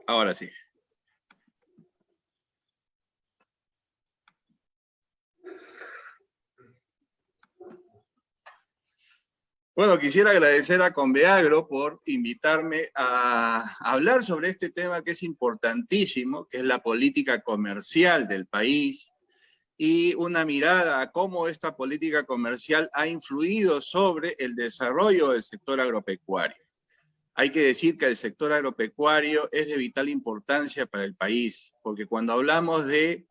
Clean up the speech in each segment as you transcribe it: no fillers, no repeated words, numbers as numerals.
Ahora sí. Bueno, quisiera agradecer a Conveagro por invitarme a hablar sobre este tema que es importantísimo, que es la política comercial del país, y una mirada a cómo esta política comercial ha influido sobre el desarrollo del sector agropecuario. Hay que decir que el sector agropecuario es de vital importancia para el país, porque cuando hablamos de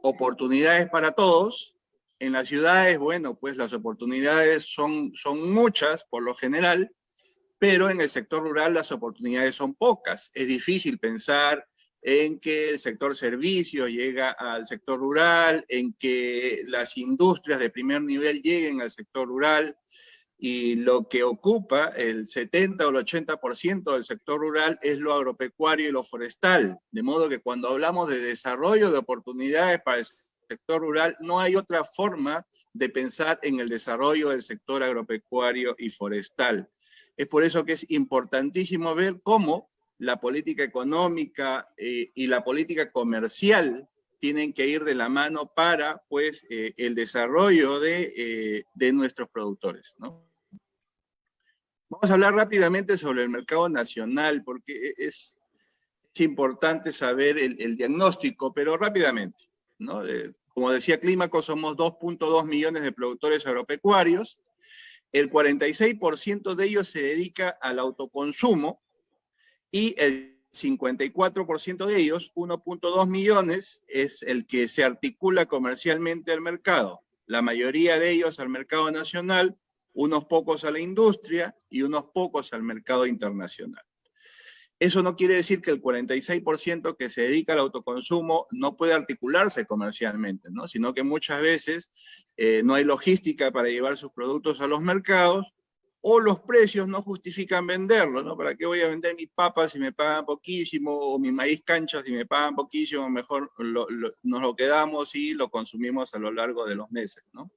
oportunidades para todos, en las ciudades, bueno, pues las oportunidades son muchas por lo general, pero en el sector rural las oportunidades son pocas. Es difícil pensar en que el sector servicios llega al sector rural, en que las industrias de primer nivel lleguen al sector rural, y lo que ocupa el 70 o el 80% del sector rural es lo agropecuario y lo forestal. De modo que cuando hablamos de desarrollo de oportunidades para el sector rural, no hay otra forma de pensar en el desarrollo del sector agropecuario y forestal. Es por eso que es importantísimo ver cómo la política económica y la política comercial tienen que ir de la mano para, pues, el desarrollo de nuestros productores, ¿no? Vamos a hablar rápidamente sobre el mercado nacional, porque es importante saber el diagnóstico, pero rápidamente, ¿no? Como decía Clímaco, somos 2.2 millones de productores agropecuarios. El 46% de ellos se dedica al autoconsumo y el 54% de ellos, 1.2 millones, es el que se articula comercialmente al mercado. La mayoría de ellos al mercado nacional, unos pocos a la industria y unos pocos al mercado internacional. Eso no quiere decir que el 46% que se dedica al autoconsumo no puede articularse comercialmente, ¿no? Sino que muchas veces no hay logística para llevar sus productos a los mercados, o los precios no justifican venderlo, ¿no? ¿Para qué voy a vender mis papas si me pagan poquísimo, o mi maíz cancha si me pagan poquísimo? Mejor nos lo quedamos y lo consumimos a lo largo de los meses, ¿no?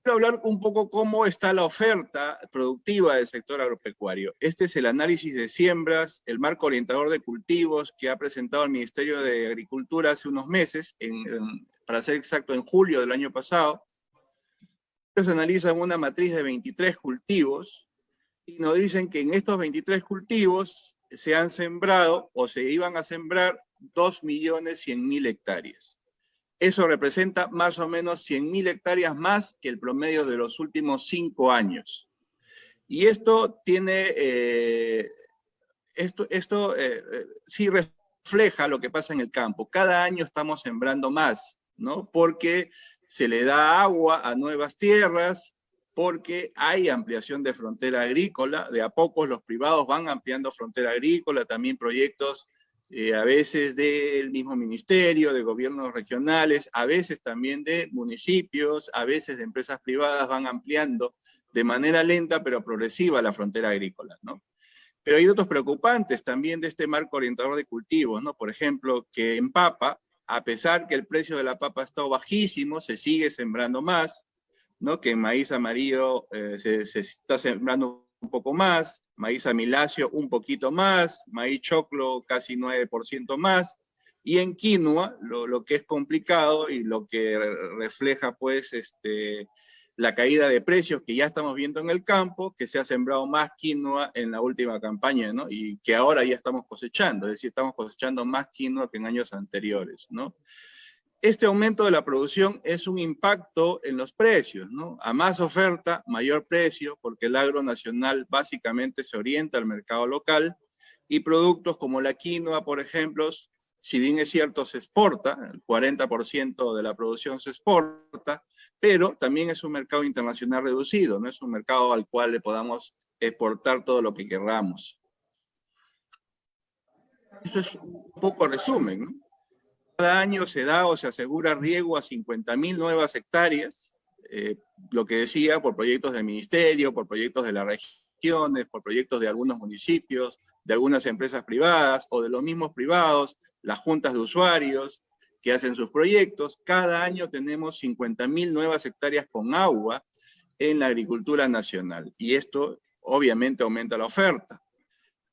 Quiero hablar un poco cómo está la oferta productiva del sector agropecuario. Este es el análisis de siembras, el marco orientador de cultivos que ha presentado el Ministerio de Agricultura hace unos meses, para ser exacto, en julio del año pasado. Ellos analizan una matriz de 23 cultivos y nos dicen que en estos 23 cultivos se han sembrado o se iban a sembrar 2.100.000 hectáreas. Eso representa más o menos 100.000 hectáreas más que el promedio de los últimos 5 años. Y esto tiene, sí refleja lo que pasa en el campo. Cada año estamos sembrando más, ¿no? Porque se le da agua a nuevas tierras, porque hay ampliación de frontera agrícola. De a poco los privados van ampliando frontera agrícola, también proyectos a veces del mismo ministerio, de gobiernos regionales, a veces también de municipios, a veces de empresas privadas van ampliando de manera lenta pero progresiva la frontera agrícola, ¿no? Pero hay datos preocupantes también de este marco orientador de cultivos, ¿no? Por ejemplo, que en papa, a pesar que el precio de la papa ha estado bajísimo, se sigue sembrando más, ¿no? Que en maíz amarillo se está sembrando un poco más, maíz amilacio un poquito más, maíz choclo casi 9% más, y en quinoa, lo que es complicado y lo que refleja pues la caída de precios que ya estamos viendo en el campo, que se ha sembrado más quinoa en la última campaña, ¿no? Y que ahora ya estamos cosechando, es decir, estamos cosechando más quinoa que en años anteriores, ¿no? Este aumento de la producción es un impacto en los precios, ¿no? A más oferta, mayor precio, porque el agro nacional básicamente se orienta al mercado local, y productos como la quinoa, por ejemplo, si bien es cierto se exporta, el 40% de la producción se exporta, pero también es un mercado internacional reducido, no es un mercado al cual le podamos exportar todo lo que queramos. Eso es un poco resumen, ¿no? Cada año se da o se asegura riego a 50.000 nuevas hectáreas, lo que decía, por proyectos del ministerio, por proyectos de las regiones, por proyectos de algunos municipios, de algunas empresas privadas o de los mismos privados, las juntas de usuarios que hacen sus proyectos. Cada año tenemos 50.000 nuevas hectáreas con agua, en la agricultura nacional. Y esto obviamente aumenta la oferta.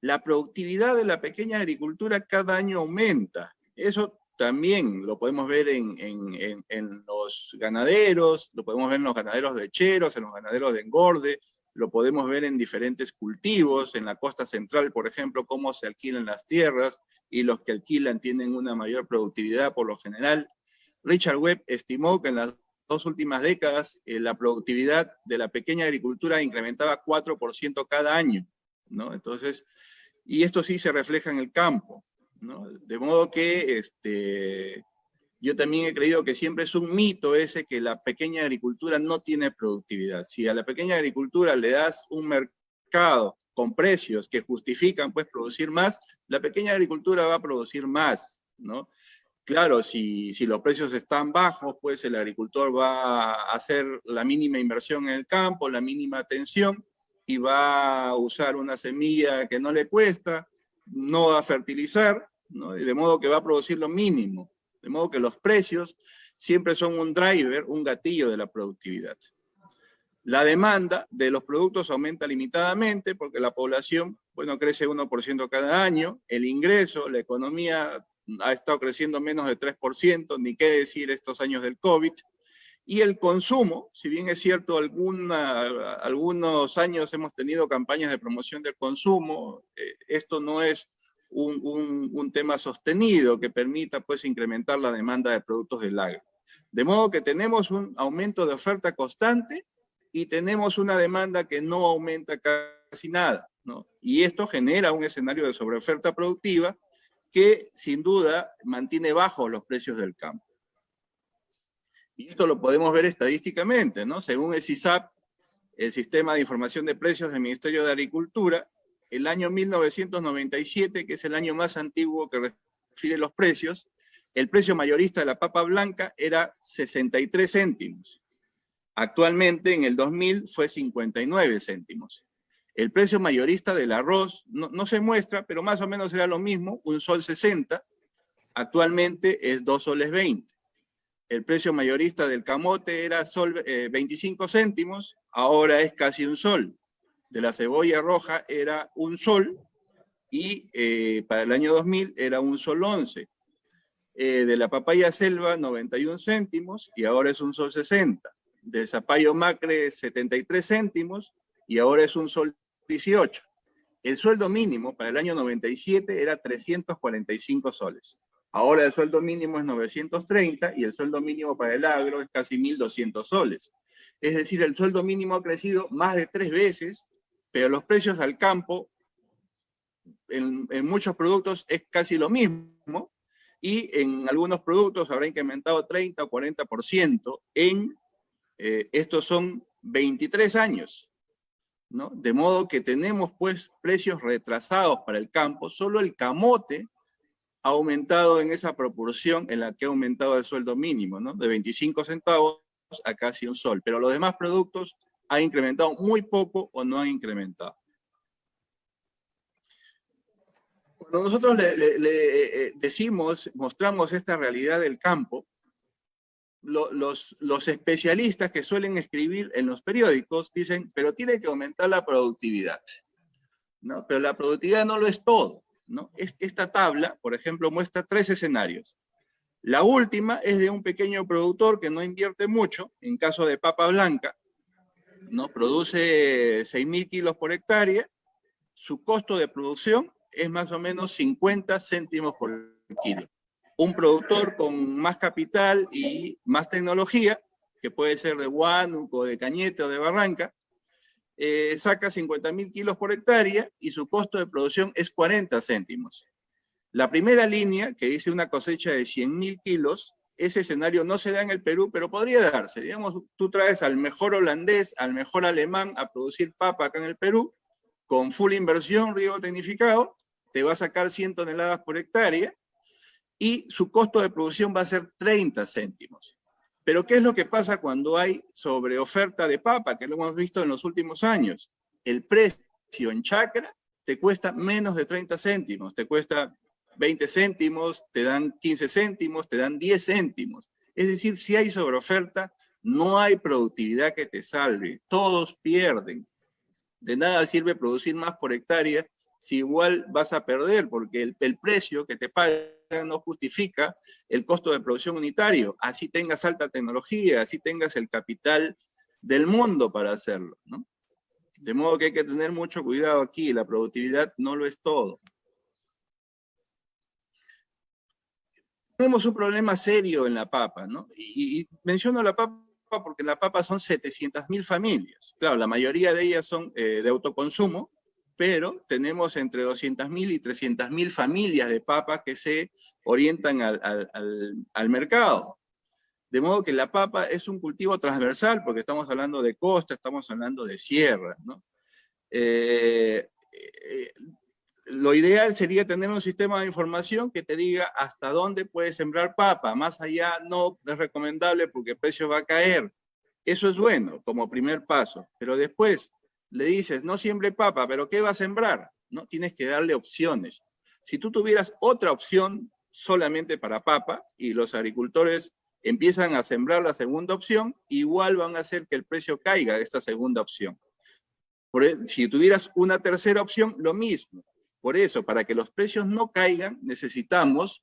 La productividad de la pequeña agricultura cada año aumenta. Eso también lo podemos ver en los ganaderos, lo podemos ver en los ganaderos lecheros, en los ganaderos de engorde, lo podemos ver en diferentes cultivos, en la costa central, por ejemplo, cómo se alquilan las tierras y los que alquilan tienen una mayor productividad por lo general. Richard Webb estimó que en las 2 últimas décadas la productividad de la pequeña agricultura incrementaba 4% cada año, ¿no? Entonces, y esto sí se refleja en el campo, ¿no? De modo que yo también he creído que siempre es un mito ese que la pequeña agricultura no tiene productividad. Si a la pequeña agricultura le das un mercado con precios que justifican pues producir más, la pequeña agricultura va a producir más, ¿no? Claro, si los precios están bajos, pues el agricultor va a hacer la mínima inversión en el campo, la mínima atención, y va a usar una semilla que no le cuesta, no va a fertilizar, ¿no? Y de modo que va a producir lo mínimo. De modo que los precios siempre son un driver, un gatillo de la productividad. La demanda de los productos aumenta limitadamente porque la población, bueno, crece 1% cada año, el ingreso, la economía ha estado creciendo menos de 3%, ni qué decir estos años del COVID, y el consumo, si bien es cierto, algunos años hemos tenido campañas de promoción del consumo, esto no es un tema sostenido que permita pues incrementar la demanda de productos del agro. De modo que tenemos un aumento de oferta constante y tenemos una demanda que no aumenta casi nada, ¿no? Y esto genera un escenario de sobreoferta productiva que sin duda mantiene bajos los precios del campo. Y esto lo podemos ver estadísticamente, ¿no? Según el SISAP, el Sistema de Información de Precios del Ministerio de Agricultura, el año 1997, que es el año más antiguo que refiere los precios, el precio mayorista de la papa blanca era 63 céntimos. Actualmente, en el 2000, fue 59 céntimos. El precio mayorista del arroz no se muestra, pero más o menos era lo mismo, 1,60 sol. Actualmente es 2,20 soles. El precio mayorista del camote era 25 céntimos, ahora es casi 1 sol. De la cebolla roja era 1 sol y para el año 2000 era 1,11 sol. De la papaya selva 91 céntimos y ahora es 1,60 sol. Del zapallo macre 73 céntimos y ahora es 1,18 sol. El sueldo mínimo para el año 97 era 345 soles. Ahora el sueldo mínimo es 930 y el sueldo mínimo para el agro es casi 1.200 soles. Es decir, el sueldo mínimo ha crecido más de 3 veces, pero los precios al campo en muchos productos es casi lo mismo y en algunos productos habrá incrementado 30 o 40% en estos son 23 años, ¿no? De modo que tenemos pues precios retrasados para el campo. Solo el camote ha aumentado en esa proporción en la que ha aumentado el sueldo mínimo, ¿no? De 25 centavos a casi 1 sol. Pero los demás productos han incrementado muy poco o no han incrementado. Cuando nosotros mostramos esta realidad del campo, los especialistas que suelen escribir en los periódicos dicen, pero tiene que aumentar la productividad, ¿no? Pero la productividad no lo es todo, ¿no? Esta tabla, por ejemplo, muestra 3 escenarios. La última es de un pequeño productor que no invierte mucho, en caso de papa blanca, ¿no? Produce 6.000 kilos por hectárea, su costo de producción es más o menos 50 céntimos por kilo. Un productor con más capital y más tecnología, que puede ser de Huánuco, de Cañete o de Barranca, saca 50.000 kilos por hectárea y su costo de producción es 40 céntimos. La primera línea, que dice una cosecha de 100.000 kilos, ese escenario no se da en el Perú, pero podría darse. Digamos, tú traes al mejor holandés, al mejor alemán a producir papa acá en el Perú, con full inversión, riego tecnificado, te va a sacar 100 toneladas por hectárea, y su costo de producción va a ser 30 céntimos. Pero ¿qué es lo que pasa cuando hay sobreoferta de papa? Que lo hemos visto en los últimos años. El precio en chacra te cuesta menos de 30 céntimos, te cuesta 20 céntimos, te dan 15 céntimos, te dan 10 céntimos. Es decir, si hay sobreoferta, No hay productividad que te salve, todos pierden. De nada sirve producir más por hectárea si igual vas a perder, porque el precio que te pagan no justifica el costo de producción unitario. Así tengas alta tecnología, así tengas el capital del mundo para hacerlo, ¿no? De modo que hay que tener mucho cuidado aquí, la productividad no lo es todo. Tenemos un problema serio en la papa, ¿no? Y menciono la papa porque en la papa son 700.000 familias. Claro, la mayoría de ellas son de autoconsumo, pero tenemos entre 200.000 y 300.000 familias de papa que se orientan al mercado. De modo que la papa es un cultivo transversal, porque estamos hablando de costa, estamos hablando de sierra, ¿no? Lo ideal sería tener un sistema de información que te diga hasta dónde puedes sembrar papa. Más allá no es recomendable porque el precio va a caer. Eso es bueno como primer paso. Pero después le dices, no siembre papa, pero ¿qué va a sembrar? ¿No? Tienes que darle opciones. Si tú tuvieras otra opción solamente para papa y los agricultores empiezan a sembrar la segunda opción, igual van a hacer que el precio caiga de esta segunda opción. Si tuvieras una tercera opción, lo mismo. Por eso, para que los precios no caigan, necesitamos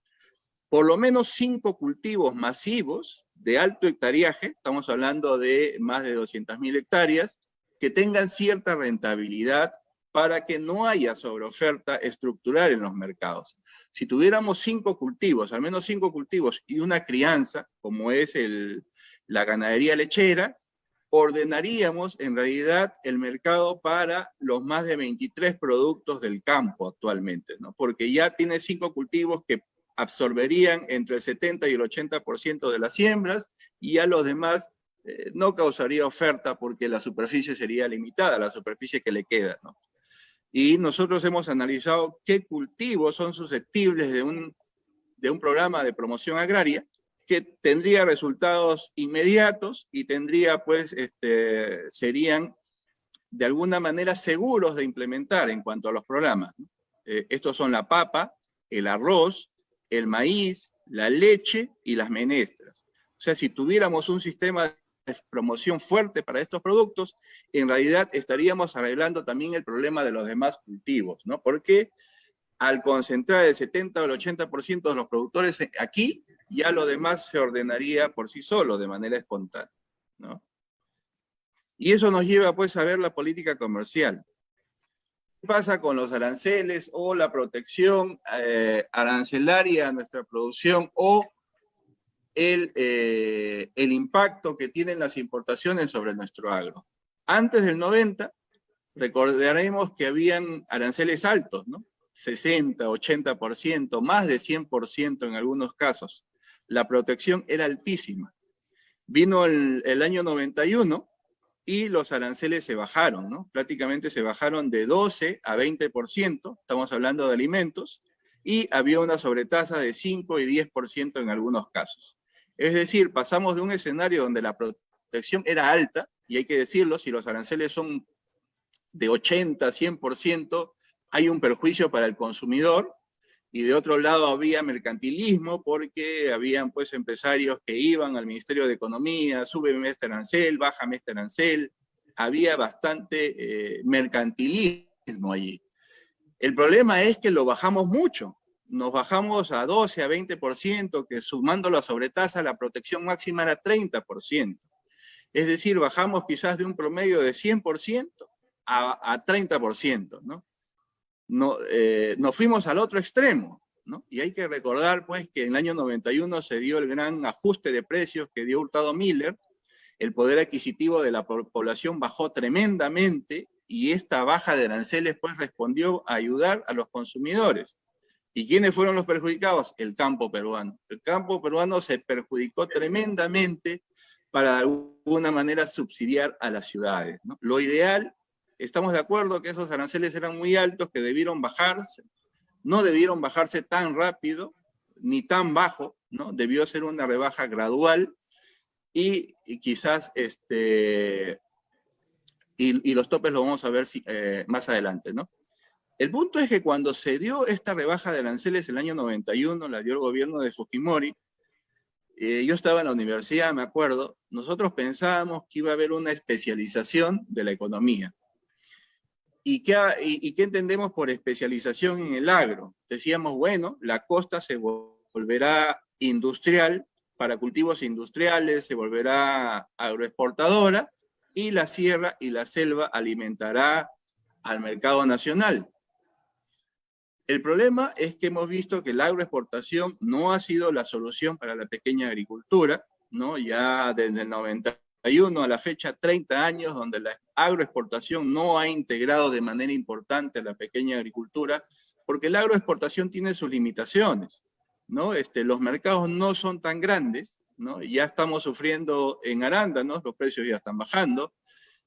por lo menos 5 cultivos masivos de alto hectariaje, estamos hablando de más de 200.000 hectáreas, que tengan cierta rentabilidad para que no haya sobreoferta estructural en los mercados. Si tuviéramos 5 cultivos, al menos 5 cultivos y una crianza, como es la ganadería lechera, ordenaríamos en realidad el mercado para los más de 23 productos del campo actualmente, ¿no? Porque ya tiene 5 cultivos que absorberían entre el 70 y el 80% de las siembras, y ya los demás no causaría oferta porque la superficie sería limitada, la superficie que le queda, ¿no? Y nosotros hemos analizado qué cultivos son susceptibles de un programa de promoción agraria que tendría resultados inmediatos y tendría, pues, serían de alguna manera seguros de implementar en cuanto a los programas, ¿no? Estos son la papa, el arroz, el maíz, la leche y las menestras. O sea, si tuviéramos un sistema de promoción fuerte para estos productos, en realidad estaríamos arreglando también el problema de los demás cultivos, ¿no? Porque al concentrar el 70 o el 80% de los productores aquí, ya lo demás se ordenaría por sí solo, de manera espontánea, ¿no? Y eso nos lleva, pues, a ver la política comercial. ¿Qué pasa con los aranceles o la protección arancelaria a nuestra producción o el impacto que tienen las importaciones sobre nuestro agro? Antes del 90, recordaremos que habían aranceles altos, ¿no? 60, 80%, más de 100% en algunos casos. La protección era altísima. Vino el año 91 y los aranceles se bajaron, ¿no? Prácticamente se bajaron de 12 a 20%, estamos hablando de alimentos, y había una sobretasa de 5 y 10% en algunos casos. Es decir, pasamos de un escenario donde la protección era alta, y hay que decirlo, si los aranceles son de 80 a 100%, hay un perjuicio para el consumidor, y de otro lado había mercantilismo porque habían, pues, empresarios que iban al Ministerio de Economía, súbeme este arancel, bájame este arancel, había bastante mercantilismo allí. El problema es que lo bajamos mucho, nos bajamos a 12, a 20%, que sumando la sobretasa la protección máxima era 30%. Es decir, bajamos quizás de un promedio de 100% a 30%, ¿no? Nos fuimos al otro extremo, ¿no? Y hay que recordar, pues, que en el año 91 se dio el gran ajuste de precios que dio Hurtado Miller, el poder adquisitivo de la población bajó tremendamente, y esta baja de aranceles, pues, respondió a ayudar a los consumidores. ¿Y quiénes fueron los perjudicados? El campo peruano. El campo peruano se perjudicó tremendamente para de alguna manera subsidiar a las ciudades, ¿no? Lo ideal, estamos de acuerdo que esos aranceles eran muy altos, que debieron bajarse, no debieron bajarse tan rápido, ni tan bajo, ¿no? Debió ser una rebaja gradual y quizás, y los topes lo vamos a ver más adelante, ¿no? El punto es que cuando se dio esta rebaja de aranceles el año 91, la dio el gobierno de Fujimori, yo estaba en la universidad, me acuerdo, nosotros pensábamos que iba a haber una especialización de la economía. ¿Y qué entendemos por especialización en el agro? Decíamos, bueno, la costa se volverá industrial, para cultivos industriales, se volverá agroexportadora, y la sierra y la selva alimentará al mercado nacional. El problema es que hemos visto que la agroexportación no ha sido la solución para la pequeña agricultura, ¿no? Ya desde el 91 a la fecha, 30 años, donde la agroexportación no ha integrado de manera importante a la pequeña agricultura, porque la agroexportación tiene sus limitaciones, ¿no? Los mercados no son tan grandes, ¿no? Ya estamos sufriendo en arándanos, los precios ya están bajando,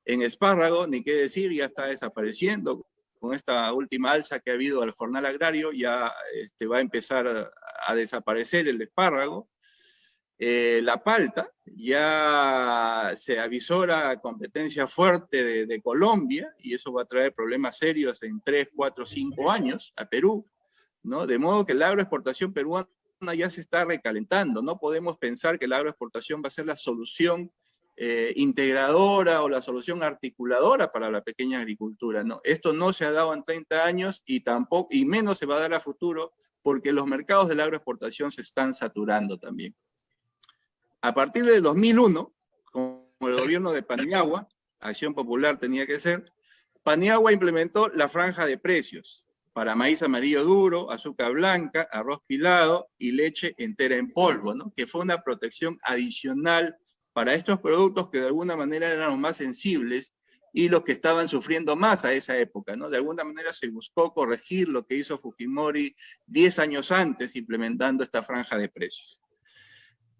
en espárrago, ni qué decir, ya está desapareciendo. Con esta última alza que ha habido al jornal agrario, ya va a empezar a desaparecer el espárrago. La palta, ya se avisora competencia fuerte de Colombia, y eso va a traer problemas serios en 3, 4, 5 años a Perú, ¿no? De modo que la agroexportación peruana ya se está recalentando. No podemos pensar que la agroexportación va a ser la solución integradora o la solución articuladora para la pequeña agricultura, ¿no? Esto no se ha dado en 30 años y tampoco, y menos se va a dar a futuro, porque los mercados de la agroexportación se están saturando también. A partir del 2001, con el gobierno de Paniagua, Acción Popular tenía que ser, Paniagua implementó la franja de precios para maíz amarillo duro, azúcar blanca, arroz pilado y leche entera en polvo, ¿no? Que fue una protección adicional para estos productos que de alguna manera eran los más sensibles y los que estaban sufriendo más a esa época, ¿no? De alguna manera se buscó corregir lo que hizo Fujimori 10 años antes implementando esta franja de precios.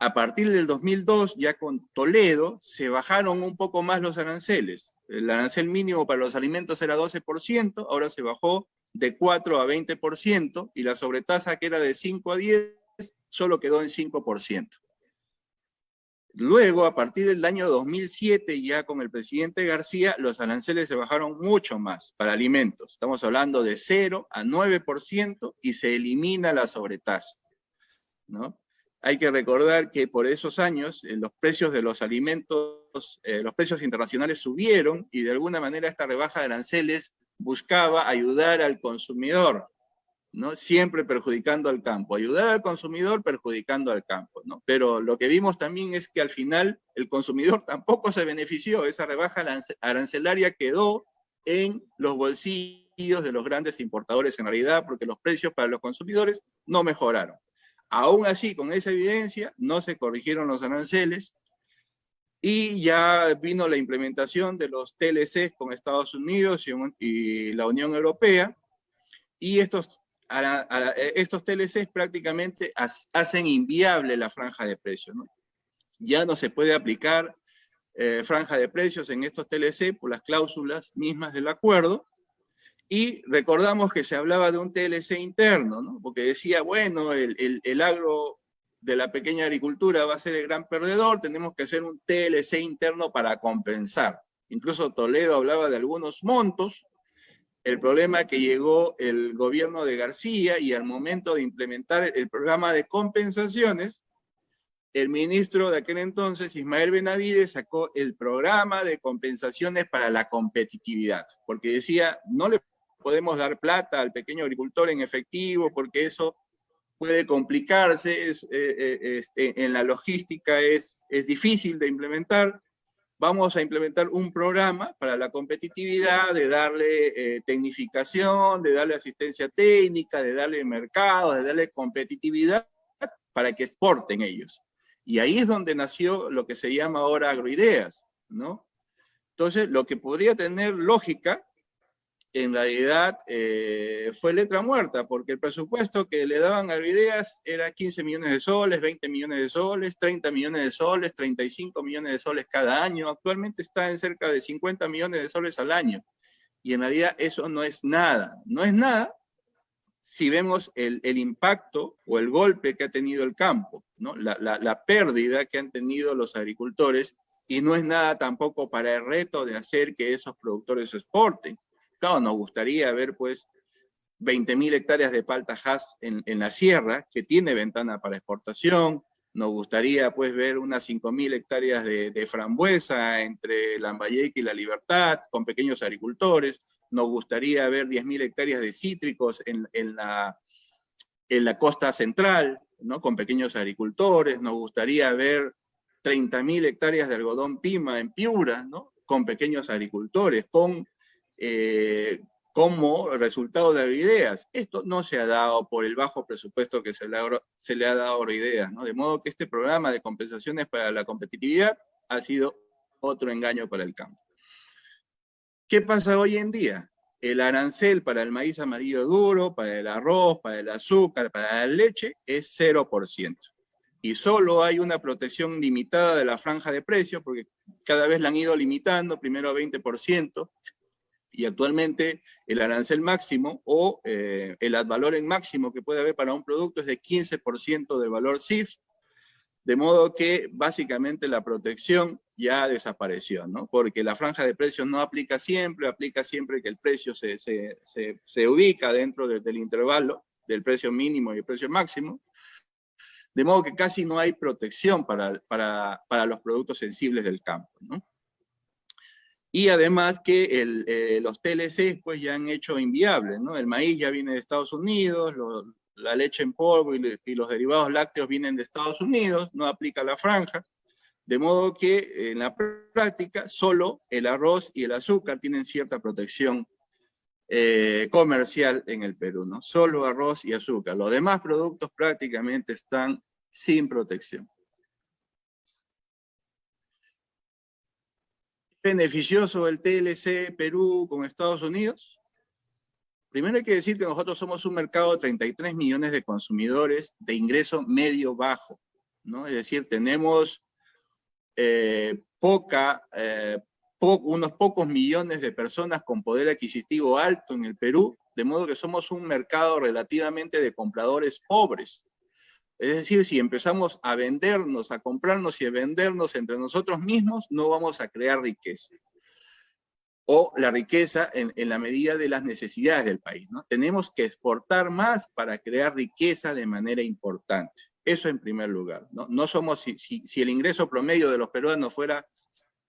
A partir del 2002, ya con Toledo, se bajaron un poco más los aranceles. El arancel mínimo para los alimentos era 12%, ahora se bajó de 4 a 20%, y la sobretasa, que era de 5 a 10, solo quedó en 5%. Luego, a partir del año 2007, ya con el presidente García, los aranceles se bajaron mucho más para alimentos. Estamos hablando de 0 a 9%, y se elimina la sobretasa, ¿no? Hay que recordar que por esos años los precios de los alimentos, los precios internacionales subieron, y de alguna manera esta rebaja de aranceles buscaba ayudar al consumidor, ¿no? Siempre perjudicando al campo. Ayudar al consumidor perjudicando al campo, ¿no? Pero lo que vimos también es que al final el consumidor tampoco se benefició. Esa rebaja arancelaria quedó en los bolsillos de los grandes importadores en realidad, porque los precios para los consumidores no mejoraron. Aún así, con esa evidencia, no se corrigieron los aranceles, y ya vino la implementación de los TLCs con Estados Unidos y la Unión Europea, y estos TLCs prácticamente hacen inviable la franja de precios, ¿no? Ya no se puede aplicar franja de precios en estos TLC por las cláusulas mismas del acuerdo. Y recordamos que se hablaba de un TLC interno, ¿no? Porque decía, bueno, el agro de la pequeña agricultura va a ser el gran perdedor, tenemos que hacer un TLC interno para compensar. Incluso Toledo hablaba de algunos montos. El problema es que llegó el gobierno de García, y al momento de implementar el programa de compensaciones, el ministro de aquel entonces, Ismael Benavides, sacó el programa de compensaciones para la competitividad, porque decía, no le podemos dar plata al pequeño agricultor en efectivo, porque eso puede complicarse, en la logística es difícil de implementar. Vamos a implementar un programa para la competitividad, de darle tecnificación, de darle asistencia técnica, de darle mercado, de darle competitividad para que exporten ellos. Y ahí es donde nació lo que se llama ahora Agroideas, ¿no? Entonces, lo que podría tener lógica, en realidad fue letra muerta, porque el presupuesto que le daban a Agroideas era 15 millones de soles, 20 millones de soles, 30 millones de soles, 35 millones de soles cada año. Actualmente está en cerca de 50 millones de soles al año. Y en realidad eso no es nada. No es nada si vemos el impacto o el golpe que ha tenido el campo, ¿no? La pérdida que han tenido los agricultores, y no es nada tampoco para el reto de hacer que esos productores exporten. Claro, nos gustaría ver pues 20.000 hectáreas de palta Hass en la sierra, que tiene ventana para exportación, Nos gustaría pues ver unas 5.000 hectáreas de frambuesa entre Lambayeque y La Libertad, con pequeños agricultores. Nos gustaría ver 10.000 hectáreas de cítricos en la costa central, ¿no? Con pequeños agricultores. Nos gustaría ver 30.000 hectáreas de algodón pima en Piura, ¿no? Con pequeños agricultores, como resultado de Agroideas. Esto no se ha dado por el bajo presupuesto que se le ha dado a Agroideas, ¿no? De modo que este programa de compensaciones para la competitividad ha sido otro engaño para el campo. ¿Qué pasa hoy en día? El arancel para el maíz amarillo duro, para el arroz, para el azúcar, para la leche, es 0%. Y solo hay una protección limitada de la franja de precios, porque cada vez la han ido limitando, primero a 20%, y actualmente el arancel máximo o el ad valorem máximo que puede haber para un producto es de 15% del valor CIF, de modo que básicamente la protección ya desapareció, ¿no? Porque la franja de precios no aplica siempre que el precio se ubica dentro del intervalo del precio mínimo y el precio máximo, de modo que casi no hay protección para los productos sensibles del campo, ¿no? Y además que los TLC pues ya han hecho inviable, ¿no? El maíz ya viene de Estados Unidos, la leche en polvo y los derivados lácteos vienen de Estados Unidos, no aplica la franja, de modo que en la práctica solo el arroz y el azúcar tienen cierta protección comercial en el Perú, ¿no? Solo arroz y azúcar. Los demás productos prácticamente están sin protección. ¿Beneficioso el TLC Perú con Estados Unidos? Primero hay que decir que nosotros somos un mercado de 33 millones de consumidores de ingreso medio-bajo, ¿no? Es decir, tenemos unos pocos millones de personas con poder adquisitivo alto en el Perú, de modo que somos un mercado relativamente de compradores pobres. Es decir, si empezamos a vendernos, a comprarnos y a vendernos entre nosotros mismos, no vamos a crear riqueza. O la riqueza en la medida de las necesidades del país, ¿no? Tenemos que exportar más para crear riqueza de manera importante. Eso en primer lugar, ¿no? No somos, si el ingreso promedio de los peruanos fuera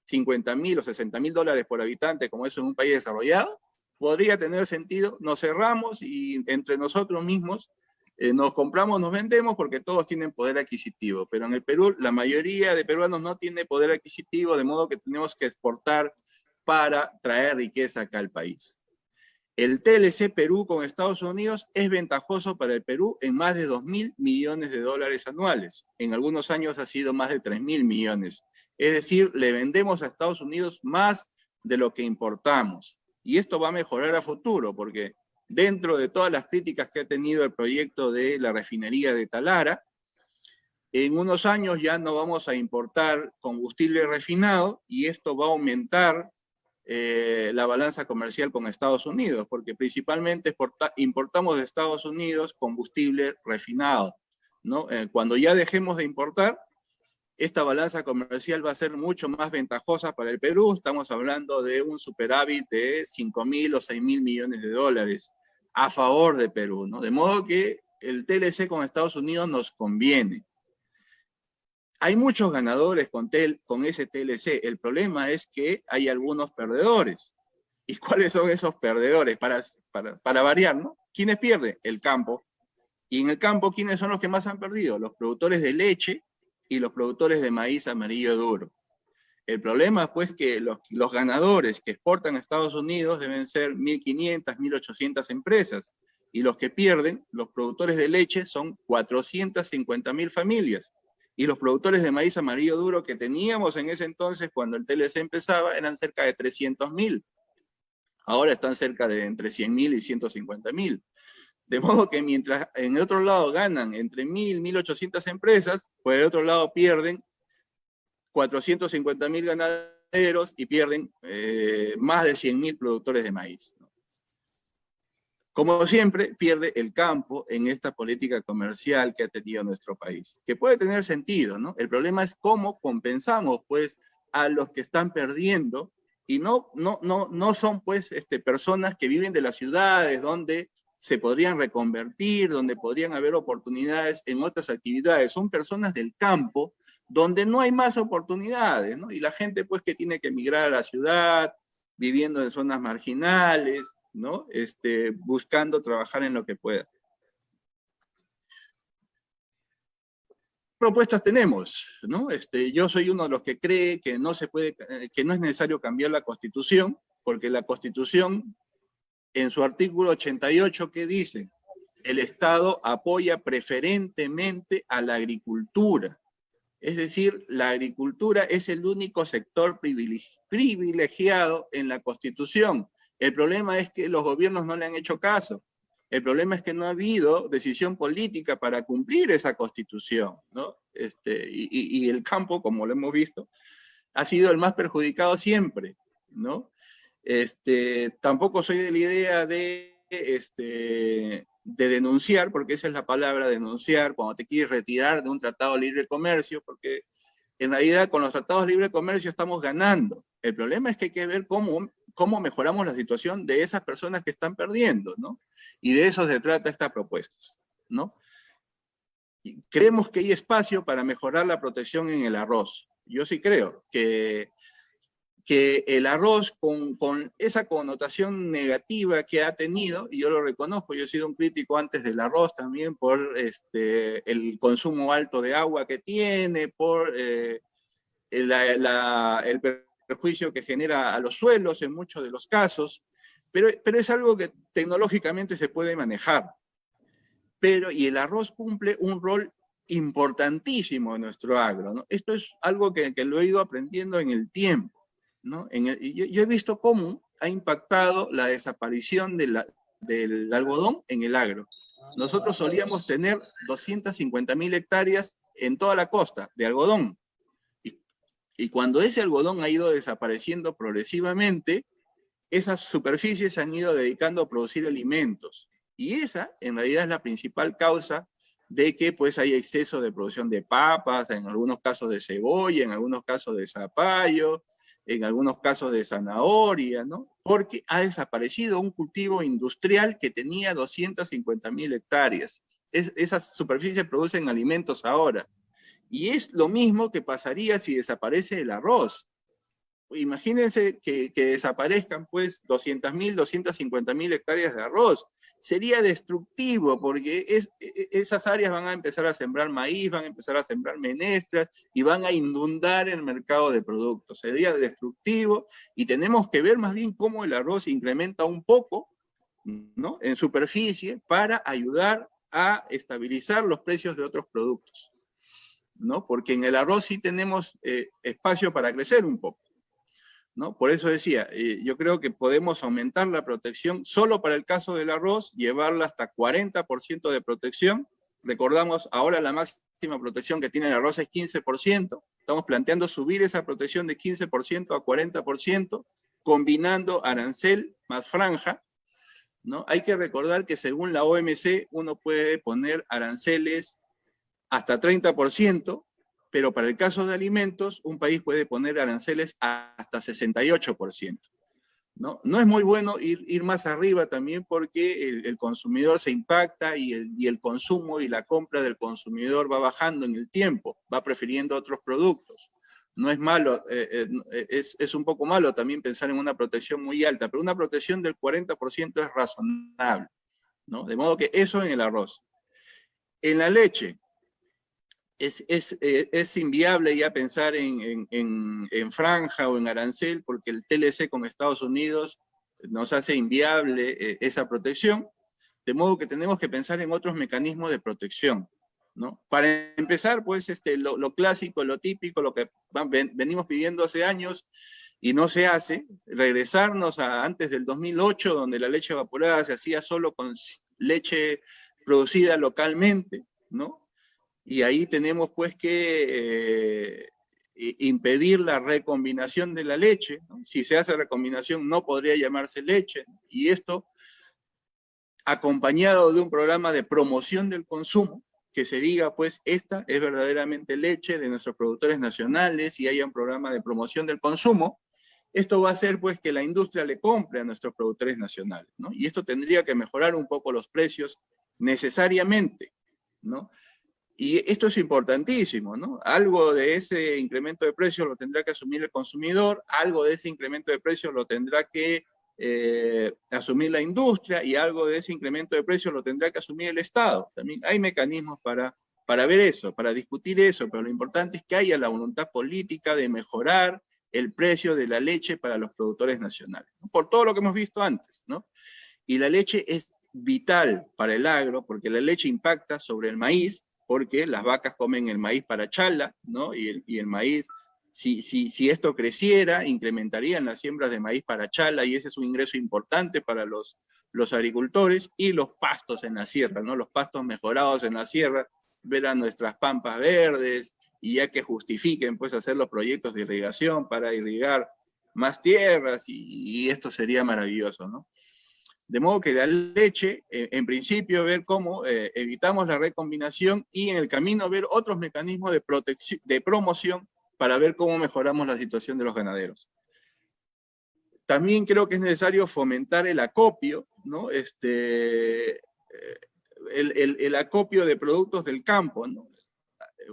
50.000 o 60.000 dólares por habitante, como eso en un país desarrollado, podría tener sentido, nos cerramos y entre nosotros mismos nos compramos, nos vendemos porque todos tienen poder adquisitivo, pero en el Perú la mayoría de peruanos no tiene poder adquisitivo, de modo que tenemos que exportar para traer riqueza acá al país. El TLC Perú con Estados Unidos es ventajoso para el Perú en más de 2.000 millones de dólares anuales. En algunos años ha sido más de 3.000 millones. Es decir, le vendemos a Estados Unidos más de lo que importamos. Y esto va a mejorar a futuro, porque dentro de todas las críticas que ha tenido el proyecto de la refinería de Talara, en unos años ya no vamos a importar combustible refinado y esto va a aumentar la balanza comercial con Estados Unidos, porque principalmente importamos de Estados Unidos combustible refinado, ¿no? Cuando ya dejemos de importar, esta balanza comercial va a ser mucho más ventajosa para el Perú. Estamos hablando de un superávit de 5.000 o 6.000 millones de dólares a favor de Perú, ¿no? De modo que el TLC con Estados Unidos nos conviene. Hay muchos ganadores con ese TLC. El problema es que hay algunos perdedores. ¿Y cuáles son esos perdedores? Para variar, ¿no? ¿Quiénes pierden? El campo. Y en el campo, ¿quiénes son los que más han perdido? Los productores de leche y los productores de maíz amarillo duro. El problema es pues que los ganadores que exportan a Estados Unidos deben ser 1.500, 1.800 empresas. Y los que pierden, los productores de leche, son 450.000 familias. Y los productores de maíz amarillo duro que teníamos en ese entonces, cuando el TLC empezaba, eran cerca de 300.000. Ahora están cerca de entre 100.000 y 150.000. De modo que mientras en el otro lado ganan entre 1.000 y 1.800 empresas, por el otro lado pierden 450.000 ganaderos y pierden más de 100.000 productores de maíz, ¿no? Como siempre, pierde el campo en esta política comercial que ha tenido nuestro país, que puede tener sentido, ¿no? El problema es cómo compensamos, pues, a los que están perdiendo, y no son, pues, personas que viven de las ciudades, donde se podrían reconvertir, donde podrían haber oportunidades en otras actividades. Son personas del campo donde no hay más oportunidades, ¿no? Y la gente pues que tiene que emigrar a la ciudad, viviendo en zonas marginales, ¿no? Buscando trabajar en lo que pueda. Propuestas tenemos, ¿no? Yo soy uno de los que cree que no se puede, que no es necesario cambiar la Constitución, porque la Constitución, en su artículo 88, ¿qué dice? El Estado apoya preferentemente a la agricultura. Es decir, la agricultura es el único sector privilegiado en la Constitución. El problema es que los gobiernos no le han hecho caso. El problema es que no ha habido decisión política para cumplir esa Constitución, ¿no? Y el campo, como lo hemos visto, ha sido el más perjudicado siempre, ¿no? Tampoco soy de la idea de denunciar, porque esa es la palabra, denunciar, cuando te quieres retirar de un tratado de libre comercio, porque en realidad con los tratados de libre comercio estamos ganando. El problema es que hay que ver cómo mejoramos la situación de esas personas que están perdiendo, ¿no? Y de eso se trata esta propuesta, ¿no? Y creemos que hay espacio para mejorar la protección en el arroz. Yo sí creo que el arroz, con esa connotación negativa que ha tenido, y yo lo reconozco, yo he sido un crítico antes del arroz también por el consumo alto de agua que tiene, por el perjuicio que genera a los suelos en muchos de los casos, pero es algo que tecnológicamente se puede manejar. Y el arroz cumple un rol importantísimo en nuestro agro, ¿no? Esto es algo que lo he ido aprendiendo en el tiempo, ¿no? Yo he visto cómo ha impactado la desaparición del algodón en el agro. Nosotros solíamos tener 250.000 hectáreas en toda la costa de algodón. Y cuando ese algodón ha ido desapareciendo progresivamente, esas superficies se han ido dedicando a producir alimentos. Y esa, en realidad, es la principal causa de que pues hay exceso de producción de papas, en algunos casos de cebolla, en algunos casos de zapallo, en algunos casos de zanahoria, ¿no? Porque ha desaparecido un cultivo industrial que tenía 250.000 hectáreas. Esas superficies producen alimentos ahora. Y es lo mismo que pasaría si desaparece el arroz. Imagínense que desaparezcan pues 200.000, 250.000 hectáreas de arroz. Sería destructivo porque esas áreas van a empezar a sembrar maíz, van a empezar a sembrar menestras y van a inundar el mercado de productos. Sería destructivo y tenemos que ver más bien cómo el arroz incrementa un poco, ¿no?, en superficie para ayudar a estabilizar los precios de otros productos, ¿no? Porque en el arroz sí tenemos espacio para crecer un poco, ¿no? Por eso decía, yo creo que podemos aumentar la protección solo para el caso del arroz, llevarla hasta 40% de protección. Recordamos, ahora la máxima protección que tiene el arroz es 15%. Estamos planteando subir esa protección de 15% a 40%, combinando arancel más franja, ¿no? Hay que recordar que según la OMC uno puede poner aranceles hasta 30%, pero para el caso de alimentos, un país puede poner aranceles hasta 68%. ¿No? No es muy bueno ir más arriba también porque el consumidor se impacta y el consumo y la compra del consumidor va bajando en el tiempo, va prefiriendo otros productos. No es malo, es un poco malo también pensar en una protección muy alta, pero una protección del 40% es razonable, ¿no? De modo que eso en el arroz. En la leche, es inviable ya pensar en franja o en arancel, porque el TLC con Estados Unidos nos hace inviable esa protección, de modo que tenemos que pensar en otros mecanismos de protección, ¿no? Para empezar, pues, lo clásico, lo típico, lo que venimos pidiendo hace años y no se hace, regresarnos a antes del 2008, donde la leche evaporada se hacía solo con leche producida localmente, ¿no? Y ahí tenemos pues que impedir la recombinación de la leche, ¿no? Si se hace recombinación no podría llamarse leche, ¿no? Y esto acompañado de un programa de promoción del consumo, que se diga pues esta es verdaderamente leche de nuestros productores nacionales y haya un programa de promoción del consumo, esto va a hacer pues que la industria le compre a nuestros productores nacionales, ¿no? Y esto tendría que mejorar un poco los precios necesariamente, ¿no? Y esto es importantísimo, ¿no? Algo de ese incremento de precios lo tendrá que asumir el consumidor, algo de ese incremento de precios lo tendrá que asumir la industria, y algo de ese incremento de precios lo tendrá que asumir el Estado. También hay mecanismos para ver eso, para discutir eso, pero lo importante es que haya la voluntad política de mejorar el precio de la leche para los productores nacionales, ¿no? Por todo lo que hemos visto antes, ¿no? Y la leche es vital para el agro, porque la leche impacta sobre el maíz, porque las vacas comen el maíz para chala, ¿no? Y el maíz, si esto creciera, incrementarían las siembras de maíz para chala, y ese es un ingreso importante para los agricultores, y los pastos en la sierra, ¿no? Los pastos mejorados en la sierra, ver a nuestras pampas verdes, y ya que justifiquen, pues, hacer los proyectos de irrigación para irrigar más tierras, y esto sería maravilloso, ¿no? De modo que la leche, en principio, ver cómo evitamos la recombinación, y en el camino ver otros mecanismos de protección, de promoción, para ver cómo mejoramos la situación de los ganaderos. También creo que es necesario fomentar el acopio, ¿no? El acopio de productos del campo, ¿no?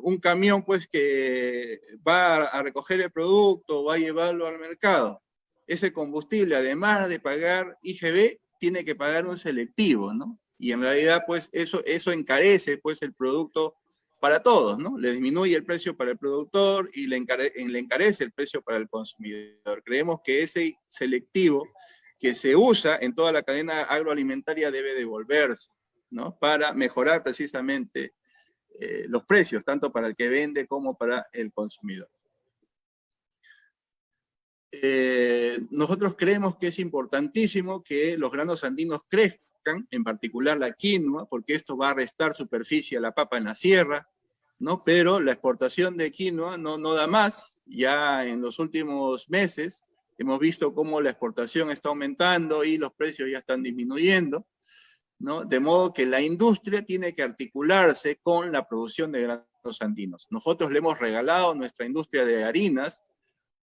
Un camión, pues, que va a recoger el producto, va a llevarlo al mercado. Ese combustible, además de pagar IGB, tiene que pagar un selectivo, ¿no? Y en realidad, pues, eso encarece, pues, el producto para todos, ¿no? Le disminuye el precio para el productor y le encarece el precio para el consumidor. Creemos que ese selectivo que se usa en toda la cadena agroalimentaria debe devolverse, ¿no? Para mejorar precisamente los precios, tanto para el que vende como para el consumidor. Nosotros creemos que es importantísimo que los granos andinos crezcan, en particular la quinoa, porque esto va a restar superficie a la papa en la sierra, ¿no? Pero la exportación de quinoa no da más. Ya en los últimos meses hemos visto cómo la exportación está aumentando y los precios ya están disminuyendo, ¿no? De modo que la industria tiene que articularse con la producción de granos andinos. Nosotros le hemos regalado nuestra industria de harinas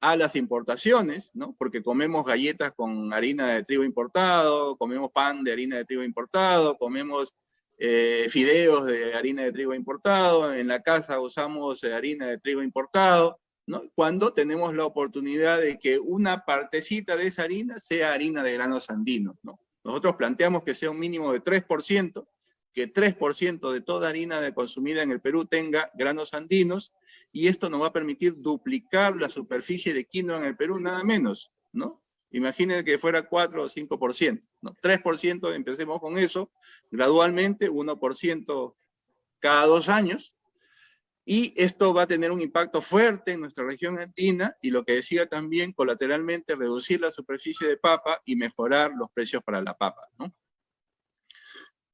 a las importaciones, ¿no? Porque comemos galletas con harina de trigo importado, comemos pan de harina de trigo importado, comemos fideos de harina de trigo importado, en la casa usamos harina de trigo importado, ¿no? Cuando tenemos la oportunidad de que una partecita de esa harina sea harina de granos andinos, ¿no? Nosotros planteamos que sea un mínimo de 3%, que 3% de toda harina consumida en el Perú tenga granos andinos, y esto nos va a permitir duplicar la superficie de quinoa en el Perú, nada menos, ¿no? Imaginen que fuera 4 o 5%, ¿no? 3%, empecemos con eso, gradualmente, 1% cada 2 años, y esto va a tener un impacto fuerte en nuestra región andina, y lo que decía también, colateralmente, reducir la superficie de papa y mejorar los precios para la papa, ¿no?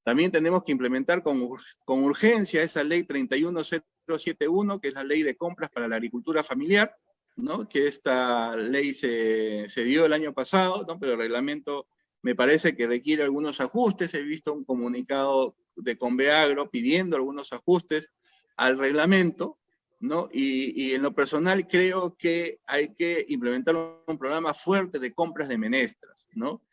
También tenemos que implementar con urgencia esa ley 31071, que es la ley de compras para la agricultura familiar, ¿no? Que esta ley se dio el año pasado, ¿no? Pero el reglamento me parece que requiere algunos ajustes. He visto un comunicado de Conveagro pidiendo algunos ajustes al reglamento, ¿no? Y en lo personal creo que hay que implementar un programa fuerte de compras de menestras, ¿no?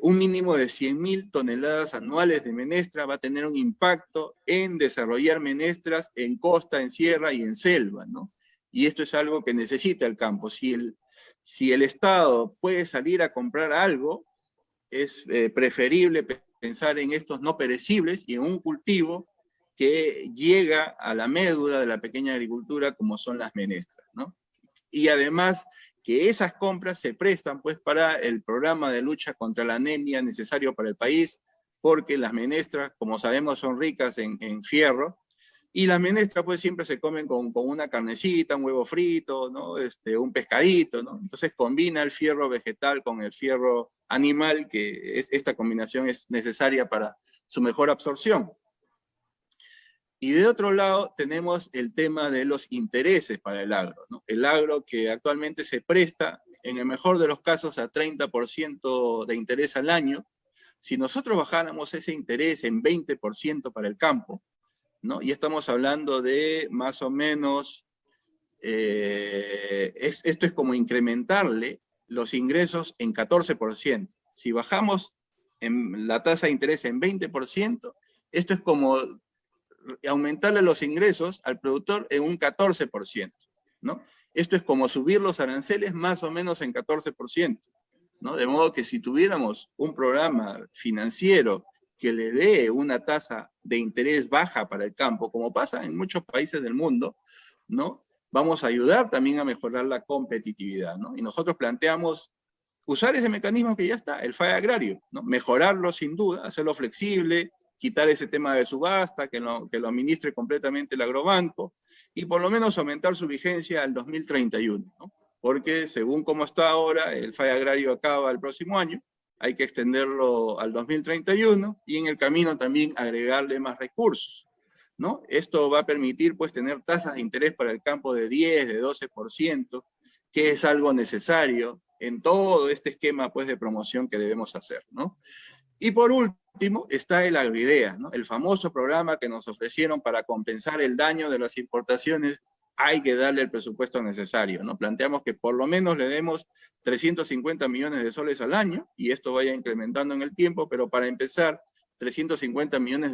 Un mínimo de 100.000 toneladas anuales de menestra va a tener un impacto en desarrollar menestras en costa, en sierra y en selva, ¿no? Y esto es algo que necesita el campo. Si el Estado puede salir a comprar algo, es preferible pensar en estos no perecibles y en un cultivo que llega a la médula de la pequeña agricultura, como son las menestras, ¿no? Y además que esas compras se prestan, pues, para el programa de lucha contra la anemia necesario para el país, porque las menestras, como sabemos, son ricas en fierro, y las menestras, pues, siempre se comen con una carnecita, un huevo frito, ¿no? Un pescadito, ¿no? Entonces combina el fierro vegetal con el fierro animal, que esta combinación es necesaria para su mejor absorción. Y de otro lado tenemos el tema de los intereses para el agro, ¿no? El agro que actualmente se presta, en el mejor de los casos, a 30% de interés al año. Si nosotros bajáramos ese interés en 20% para el campo, ¿no? Y estamos hablando de más o menos, esto es como incrementarle los ingresos en 14%. Si bajamos la tasa de interés en 20%, esto es como aumentarle los ingresos al productor en un 14%, ¿no? Esto es como subir los aranceles más o menos en 14%, ¿no? De modo que si tuviéramos un programa financiero que le dé una tasa de interés baja para el campo, como pasa en muchos países del mundo, ¿no? Vamos a ayudar también a mejorar la competitividad, ¿no? Y nosotros planteamos usar ese mecanismo que ya está, el FAE agrario, ¿no? Mejorarlo sin duda, hacerlo flexible, quitar ese tema de subasta, que lo administre completamente el agrobanco, y por lo menos aumentar su vigencia al 2031, ¿no? Porque según cómo está ahora, el FAE agrario acaba el próximo año, hay que extenderlo al 2031, y en el camino también agregarle más recursos, ¿no? Esto va a permitir, pues, tener tasas de interés para el campo de 10, de 12%, que es algo necesario en todo este esquema, pues, de promoción que debemos hacer, ¿no? Y por último está el Agroidea, ¿no? El famoso programa que nos ofrecieron para compensar el daño de las importaciones. Hay que darle el presupuesto necesario, ¿no? Planteamos que por lo menos le demos 350 millones de soles al año, y esto vaya incrementando en el tiempo, pero para empezar, 350 millones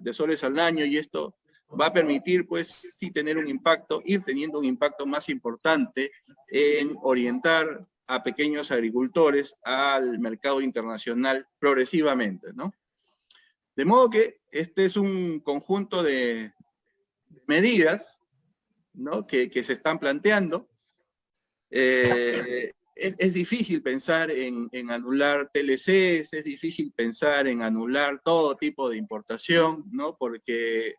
de soles al año, y esto va a permitir, pues, sí tener un impacto, ir teniendo un impacto más importante en orientar a pequeños agricultores al mercado internacional progresivamente, ¿no? De modo que este es un conjunto de medidas, ¿no? que se están planteando. Es difícil pensar en anular TLCs, es difícil pensar en anular todo tipo de importación, ¿no? Porque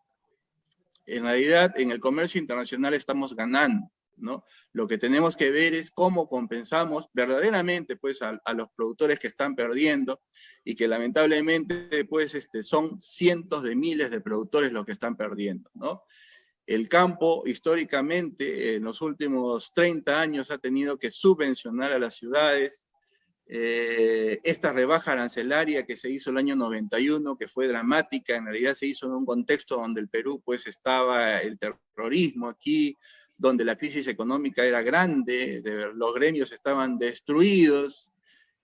en realidad en el comercio internacional estamos ganando, ¿no? Lo que tenemos que ver es cómo compensamos verdaderamente, pues, a los productores que están perdiendo, y que lamentablemente, pues, son cientos de miles de productores los que están perdiendo, ¿no? El campo, históricamente, en los últimos 30 años, ha tenido que subvencionar a las ciudades. Esta rebaja arancelaria que se hizo el año 91, que fue dramática, en realidad se hizo en un contexto donde el Perú, pues, estaba el terrorismo aquí, donde la crisis económica era grande, los gremios estaban destruidos,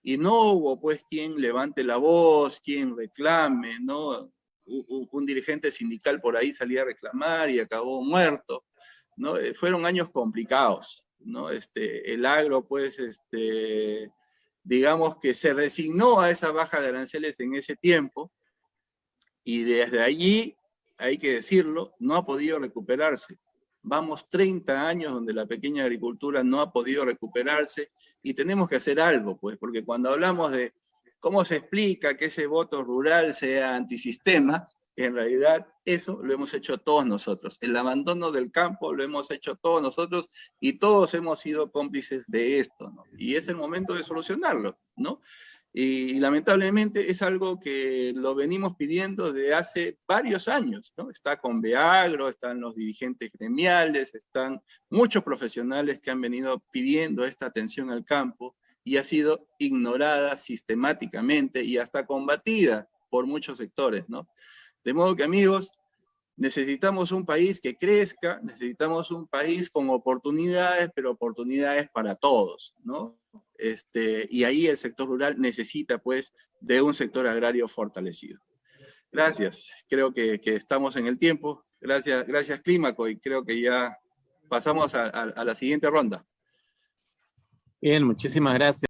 y no hubo, pues, quien levante la voz, quien reclame, ¿no? Un dirigente sindical por ahí salía a reclamar y acabó muerto, ¿no? Fueron años complicados, ¿no? El agro, pues, digamos que se resignó a esa baja de aranceles en ese tiempo, y desde allí, hay que decirlo, no ha podido recuperarse. Vamos 30 años donde la pequeña agricultura no ha podido recuperarse, y tenemos que hacer algo, pues, porque cuando hablamos de cómo se explica que ese voto rural sea antisistema, en realidad eso lo hemos hecho todos nosotros. El abandono del campo lo hemos hecho todos nosotros, y todos hemos sido cómplices de esto, ¿no? Y es el momento de solucionarlo, ¿no? Y lamentablemente es algo que lo venimos pidiendo desde hace varios años, ¿no? Está Conveagro, están los dirigentes gremiales, están muchos profesionales que han venido pidiendo esta atención al campo, y ha sido ignorada sistemáticamente y hasta combatida por muchos sectores, ¿no? De modo que, amigos, necesitamos un país que crezca, necesitamos un país con oportunidades, pero oportunidades para todos, ¿no? Y ahí el sector rural necesita, pues, de un sector agrario fortalecido. Gracias, creo que estamos en el tiempo. Gracias, Clímaco, y creo que ya pasamos a la siguiente ronda. Bien, muchísimas gracias.